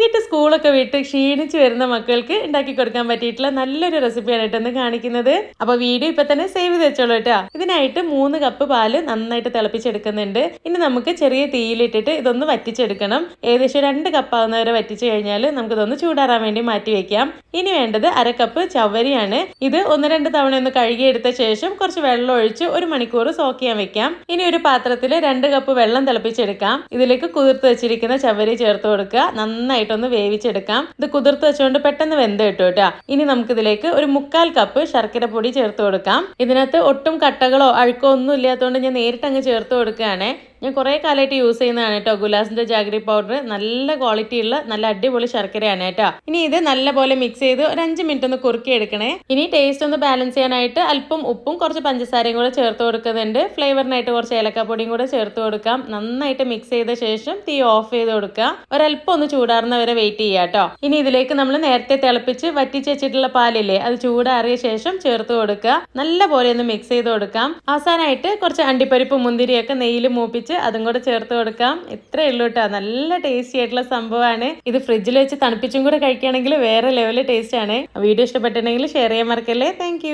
വൈകിട്ട് സ്കൂളൊക്കെ വിട്ട് ക്ഷീണിച്ച് വരുന്ന മക്കൾക്ക് ഉണ്ടാക്കി കൊടുക്കാൻ പറ്റിയിട്ടുള്ള നല്ലൊരു റെസിപ്പിയാണ് കേട്ടോ ഇന്ന് കാണിക്കുന്നത്. അപ്പൊ വീഡിയോ ഇപ്പൊ തന്നെ സേവ് ചെയ്ത് വെച്ചോളൂ കേട്ടോ. ഇതിനായിട്ട് 3 കപ്പ് പാല് നന്നായിട്ട് തിളപ്പിച്ചെടുക്കുന്നുണ്ട്. ഇനി നമുക്ക് ചെറിയ തീയിലിട്ടിട്ട് ഇതൊന്ന് വറ്റിച്ചെടുക്കണം. ഏകദേശം 2 കപ്പ് ആവുന്നവരെ വറ്റിച്ചു കഴിഞ്ഞാൽ നമുക്ക് ഇതൊന്ന് ചൂടാറാൻ വേണ്ടി മാറ്റി വെക്കാം. ഇനി വേണ്ടത് 1/2 കപ്പ് ചവ്വരിയാണ്. ഇത് 1-2 തവണ ഒന്ന് കഴുകിയെടുത്ത ശേഷം കുറച്ച് വെള്ളം ഒഴിച്ച് 1 മണിക്കൂർ സോക്ക് ചെയ്യാൻ വെക്കാം. ഇനി ഒരു പാത്രത്തിൽ 2 കപ്പ് വെള്ളം തിളപ്പിച്ചെടുക്കാം. ഇതിലേക്ക് കുതിർത്ത് വെച്ചിരിക്കുന്ന ചവ്വരി ചേർത്ത് കൊടുക്കുക. നന്നായിട്ടൊന്ന് വേവിച്ചെടുക്കാം. ഇത് കുതിർത്ത് വെച്ചുകൊണ്ട് പെട്ടെന്ന് വെന്ത് കിട്ടും കേട്ടോ. ഇനി നമുക്ക് ഇതിലേക്ക് ഒരു 1/4 കപ്പ് ശർക്കര പൊടി ചേർത്ത് കൊടുക്കാം. ഇതിനകത്ത് ഒട്ടും കട്ടകളോ അഴുക്കോ ഒന്നും ഇല്ലാത്തതുകൊണ്ട് ഞാൻ നേരിട്ട് അങ്ങ് ചേർത്ത് കൊടുക്കുകയാണ്. ഞാൻ കുറേ കാലമായിട്ട് യൂസ് ചെയ്യുന്നതാണ് കേട്ടോ ഗുലാസിന്റെ ജാഗരി പൗഡർ. നല്ല ക്വാളിറ്റി ഉള്ള നല്ല അടിപൊളി ശർക്കരയാണ് കേട്ടോ. ഇനി ഇത് നല്ലപോലെ മിക്സ് ചെയ്ത് ഒരു 5 മിനിറ്റ് ഒന്ന് കുറുക്കി എടുക്കണേ. ഇനി ടേസ്റ്റ് ഒന്ന് ബാലൻസ് ചെയ്യാനായിട്ട് അല്പം ഉപ്പും കുറച്ച് പഞ്ചസാരയും കൂടെ ചേർത്ത് കൊടുക്കുന്നുണ്ട്. ഫ്ലേവറിനായിട്ട് കുറച്ച് ഏലക്കാപ്പൊടിയും കൂടെ ചേർത്ത് കൊടുക്കാം. നന്നായിട്ട് മിക്സ് ചെയ്ത ശേഷം തീ ഓഫ് ചെയ്ത് കൊടുക്കുക. ഒരല്പം ഒന്ന് ചൂടാറുന്നവരെ വെയിറ്റ് ചെയ്യുക കേട്ടോ. ഇനി ഇതിലേക്ക് നമ്മൾ നേരത്തെ തിളപ്പിച്ച് വറ്റിച്ച് വെച്ചിട്ടുള്ള പാലില്ലേ, അത് ചൂടാറിയ ശേഷം ചേർത്ത് കൊടുക്കുക. നല്ല പോലെ ഒന്ന് മിക്സ് ചെയ്ത് കൊടുക്കാം. അവസാനമായിട്ട് കുറച്ച് അണ്ടിപ്പരിപ്പ് മുന്തിരിയൊക്കെ നെയ്യിൽ മൂപ്പിച്ച് അതും കൂടെ ചേർത്ത് കൊടുക്കാം. ഇത്രയേ ഉള്ളൂ കേട്ടോ. നല്ല ടേസ്റ്റി ആയിട്ടുള്ള സംഭവമാണ്. ഇത് ഫ്രിഡ്ജിൽ വെച്ച് തണുപ്പിച്ചും കൂടെ കഴിക്കുകയാണെങ്കിൽ വേറെ ലെവൽ ടേസ്റ്റ് ആണ്. വീഡിയോ ഇഷ്ടപ്പെട്ടിട്ടുണ്ടെങ്കിൽ ഷെയർ ചെയ്യാൻ മറക്കല്ലേ. താങ്ക്